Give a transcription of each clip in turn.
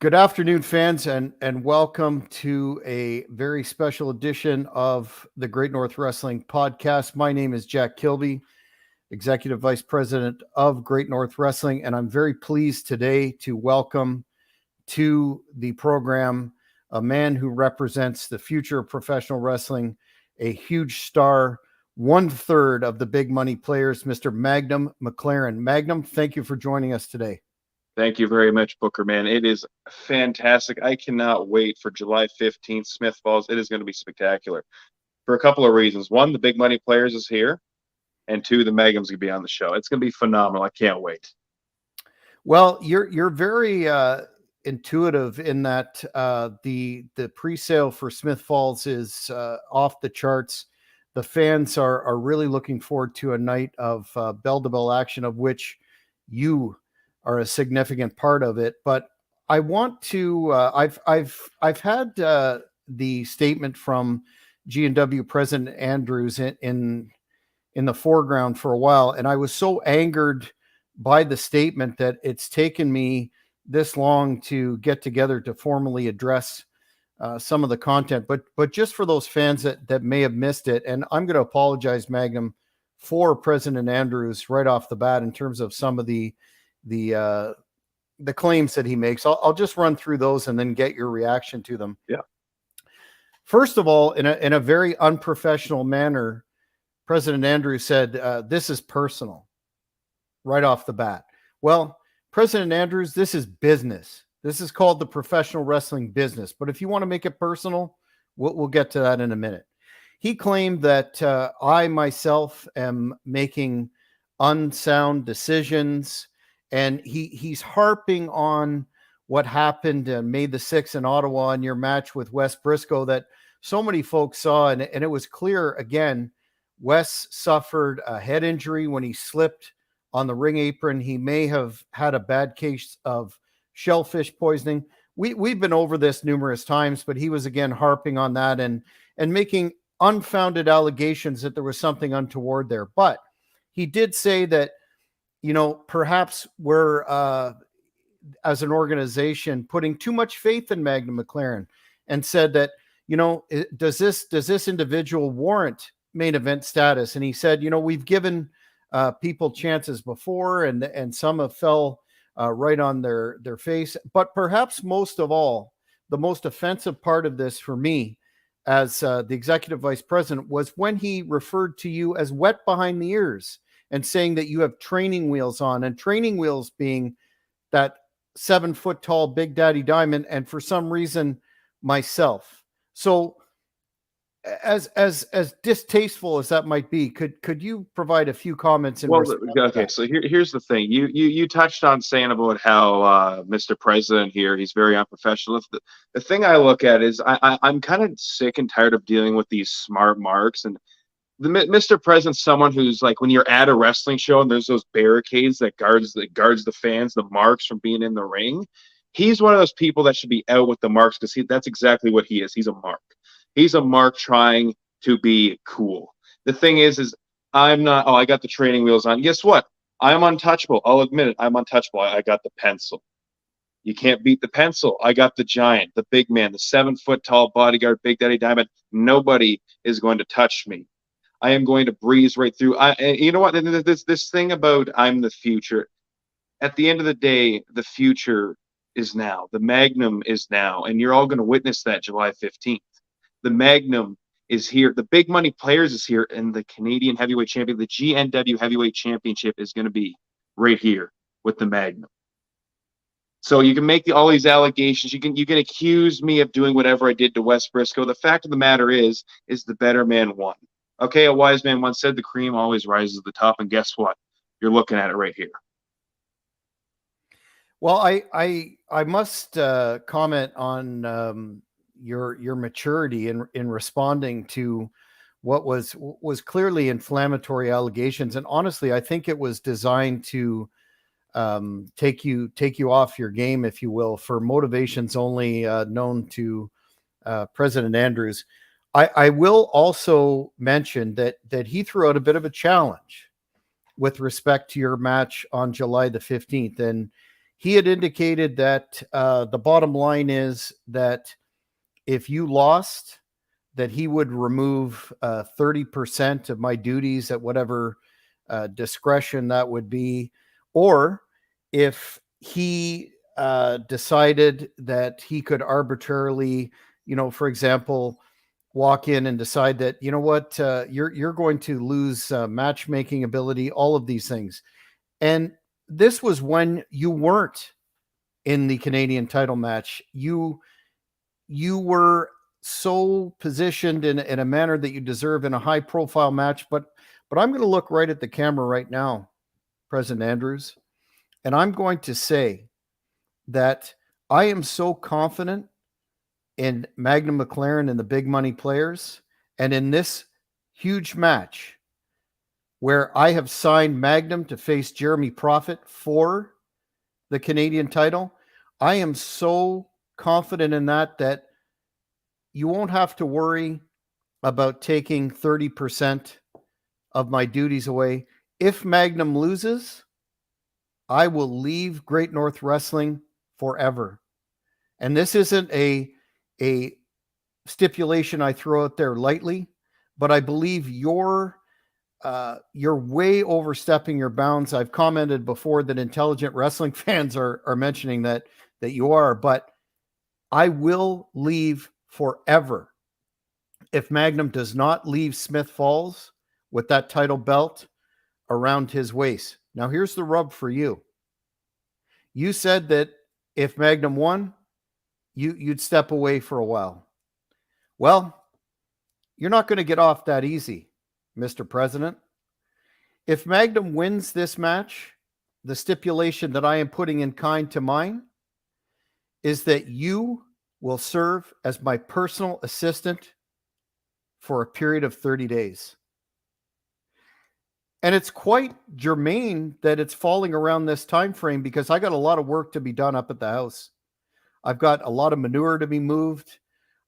Good afternoon, fans, and welcome to a very special edition of the Great North Wrestling Podcast. My name is Jack Kilby, Executive Vice President of Great North Wrestling, and I'm very pleased today to welcome to the program a man who represents the future of professional wrestling, a huge star, 1/3 of the big money players, Mr. MAGNUM MCLAREN. MAGNUM, thank you for joining us today. Thank you very much, Booker, man. It is fantastic. I cannot wait for July 15th, Smith Falls. It is going to be spectacular for a couple of reasons. One, the big money players is here, and two, the Magnum's going to be on the show. It's going to be phenomenal. I can't wait. Well, you're very intuitive in that the pre-sale for Smith Falls is off the charts. The fans are really looking forward to a night of bell-to-bell action, of which you are a significant part of it. But I want to I've had the statement from GNW President Andrews in the foreground for a while, and I was so angered by the statement that it's taken me this long to get together to formally address some of the content. But just for those fans that may have missed it, and I'm going to apologize, Magnum, for President Andrews right off the bat in terms of some of the claims that he makes. I'll just run through those and then get your reaction to them. Yeah. First of all, in a very unprofessional manner, President Andrews said, this is personal right off the bat. Well, President Andrews, this is business. This is called the professional wrestling business. But if you want to make it personal, we'll get to that in a minute. He claimed that I myself am making unsound decisions. And he's harping on what happened May the 6th in Ottawa in your match with Wes Briscoe that so many folks saw. And it was clear, again, Wes suffered a head injury when he slipped on the ring apron. He may have had a bad case of shellfish poisoning. We've been over this numerous times, but he was again harping on that and making unfounded allegations that there was something untoward there. But he did say that, perhaps we're, as an organization, putting too much faith in MAGNUM MCLAREN, and said that, does this individual warrant main event status? And he said, we've given people chances before, and some have fell right on their face. But perhaps most of all, the most offensive part of this for me as the executive vice president was when he referred to you as wet behind the ears, and saying that you have training wheels on, and training wheels being that 7-foot tall Big Daddy Diamond, and for some reason myself. So as distasteful as that might be, could you provide a few comments? Okay, so here's the thing. You touched on saying about how Mr. President here, he's very unprofessional. The thing I look at is I'm kind of sick and tired of dealing with these smart marks. And Mr. President's someone who's like, when you're at a wrestling show and there's those barricades that guards the fans, the marks from being in the ring. He's one of those people that should be out with the marks, because that's exactly what he is. He's a mark. He's a mark trying to be cool. The thing is I'm not. Oh, I got the training wheels on. Guess what? I'm untouchable. I'll admit it. I'm untouchable. I got the pencil. You can't beat the pencil. I got the giant, the big man, the 7-foot tall bodyguard, Big Daddy Diamond. Nobody is going to touch me. I am going to breeze right through. You know what? This thing about I'm the future. At the end of the day, the future is now. The Magnum is now, and you're all going to witness that July 15th. The Magnum is here. The big money players is here, and the Canadian heavyweight champion, the GNW heavyweight championship, is going to be right here with the Magnum. So you can make all these allegations. You can accuse me of doing whatever I did to Wes Briscoe. The fact of the matter is the better man won. Okay, a wise man once said the cream always rises to the top, and guess what? You're looking at it right here. Well, I must comment on your maturity in responding to what was clearly inflammatory allegations, and honestly, I think it was designed to take you off your game, if you will, for motivations only known to President Andrews. I will also mention that he threw out a bit of a challenge with respect to your match on July the 15th, and he had indicated that the bottom line is that if you lost, that he would remove 30% of my duties at whatever discretion that would be. Or if he decided that he could arbitrarily, for example, walk in and decide that, you know what, you're going to lose matchmaking ability, all of these things. And this was when you weren't in the Canadian title match. You were so positioned in a manner that you deserve in a high profile match. But I'm going to look right at the camera right now, President Andrews, and I'm going to say that I am so confident in MAGNUM McLaren and the big money players, and in this huge match where I have signed MAGNUM to face Jeremy Prophet for the Canadian title. I am so confident in that you won't have to worry about taking 30% of my duties away. If MAGNUM loses, I will leave Great North Wrestling forever. And this isn't a stipulation I throw out there lightly, but I believe you're way overstepping your bounds. I've commented before that intelligent wrestling fans are mentioning that you are, but I will leave forever if MAGNUM does not leave Smith Falls with that title belt around his waist. Now, here's the rub for you. You said that if MAGNUM won, you'd step away for a while. Well, you're not going to get off that easy, Mr. President. If MAGNUM wins this match, the stipulation that I am putting in kind to mine is that you will serve as my personal assistant for a period of 30 days. And it's quite germane that it's falling around this time frame because I got a lot of work to be done up at the house. I've got a lot of manure to be moved.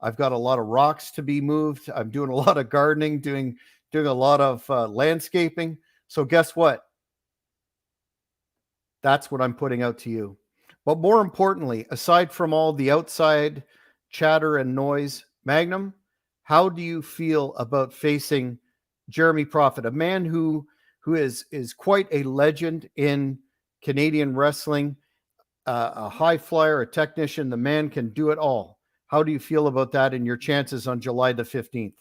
I've got a lot of rocks to be moved. I'm doing a lot of gardening, doing a lot of landscaping. So guess what? That's what I'm putting out to you. But more importantly, aside from all the outside chatter and noise, MAGNUM, how do you feel about facing Jeremy Prophet, a man who is quite a legend in Canadian wrestling, a high flyer, a technician? The man can do it all. How do you feel about that and your chances on July the 15th?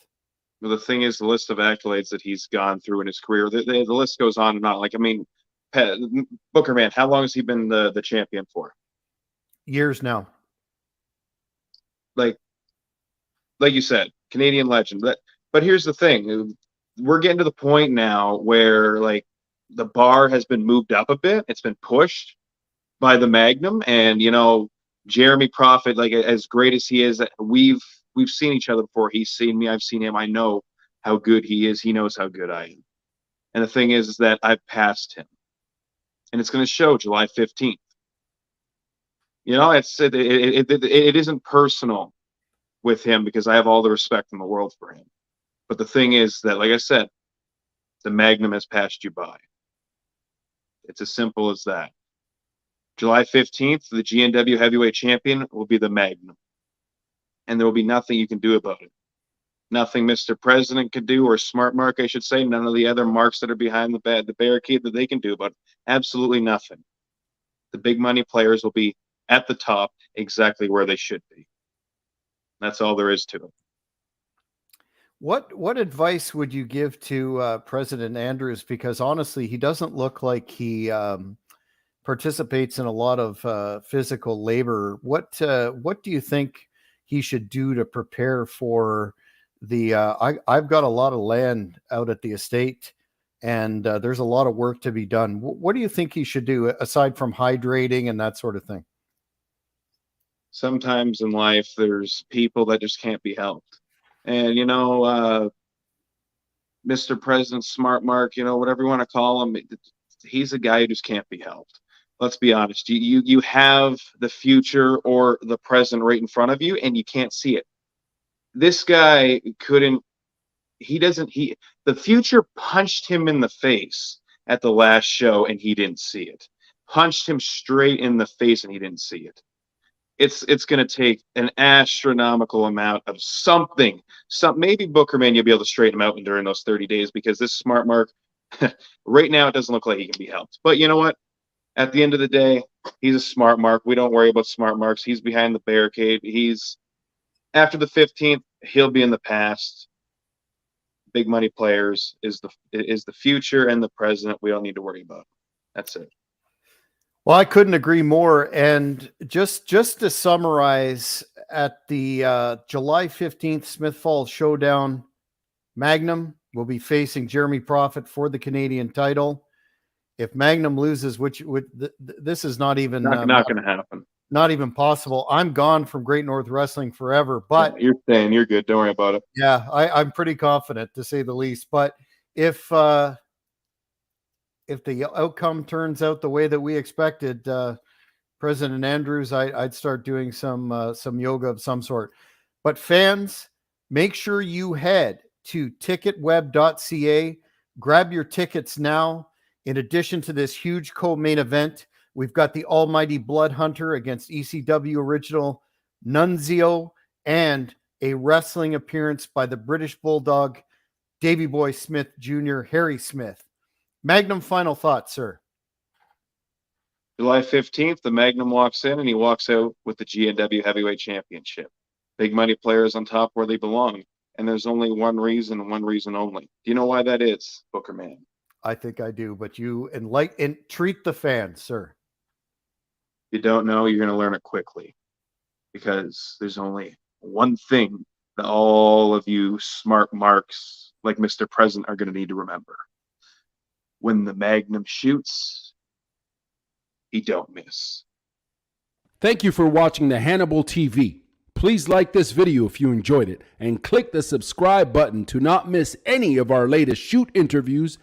Well, the thing is, the list of accolades that he's gone through in his career, the list goes on and on. Like, I mean, Booker, man, how long has he been the champion for? Years now. Like you said, Canadian legend. But here's the thing. We're getting to the point now where, like, the bar has been moved up a bit. It's been pushed by the MAGNUM. And, Jeremy Prophet, like, as great as he is, we've seen each other before. He's seen me. I've seen him. I know how good he is. He knows how good I am. And the thing is that I've passed him. And it's going to show July 15th. It isn't personal with him because I have all the respect in the world for him. But the thing is that, like I said, the MAGNUM has passed you by. It's as simple as that. July 15th, the GNW heavyweight champion will be the MAGNUM. And there will be nothing you can do about it. Nothing Mr. President could do, or Smart Mark, I should say. None of the other marks that are behind the barricade that they can do about it. Absolutely nothing. The big money players will be at the top, exactly where they should be. That's all there is to it. What advice would you give to President Andrews? Because honestly, he doesn't look like he participates in a lot of physical labor. What do you think he should do to prepare for the? I've got a lot of land out at the estate, and there's a lot of work to be done. What do you think he should do aside from hydrating and that sort of thing? Sometimes in life, there's people that just can't be helped. And, Mr. President, Smart Mark, whatever you want to call him, he's a guy who just can't be helped. Let's be honest. You have the future or the present right in front of you, and you can't see it. This guy the future punched him in the face at the last show, and he didn't see it. punched him straight in the face and he didn't see it. It's going to take an astronomical amount of something. Maybe Bookerman, you'll be able to straighten him out during those 30 days, because this smart mark, right now, it doesn't look like he can be helped. But you know what? At the end of the day, he's a smart mark. We don't worry about smart marks. He's behind the barricade. He's after the 15th, he'll be in the past. Big money players is the future, and the president we don't need to worry about. That's it. Well, I couldn't agree more. And just to summarize, at the July 15th Smith Falls Showdown, MAGNUM will be facing Jeremy Prophet for the Canadian title. If MAGNUM loses, which this is not even not going to happen, not even possible. I'm gone from Great North Wrestling forever. But you're saying you're good. Don't worry about it. Yeah, I'm pretty confident, to say the least. But if the outcome turns out the way that we expected, President Andrews, I'd start doing some yoga of some sort. But fans, make sure you head to ticketweb.ca. Grab your tickets now. In addition to this huge co-main event, we've got the Almighty Blood Hunter against ECW original Nunzio, and a wrestling appearance by the British Bulldog, Davey Boy Smith Jr., Harry Smith. MAGNUM, final thoughts, sir. July 15th, the MAGNUM walks in and he walks out with the GNW Heavyweight Championship. Big money players on top where they belong. And there's only one reason only. Do you know why that is, Booker Man? I think I do, but you treat the fans, sir. If you don't know, you're going to learn it quickly, because there's only one thing that all of you smart marks like Mr. President are going to need to remember. When the MAGNUM shoots, he don't miss. Thank you for watching the Hannibal TV. Please like this video if you enjoyed it, and click the subscribe button to not miss any of our latest shoot interviews,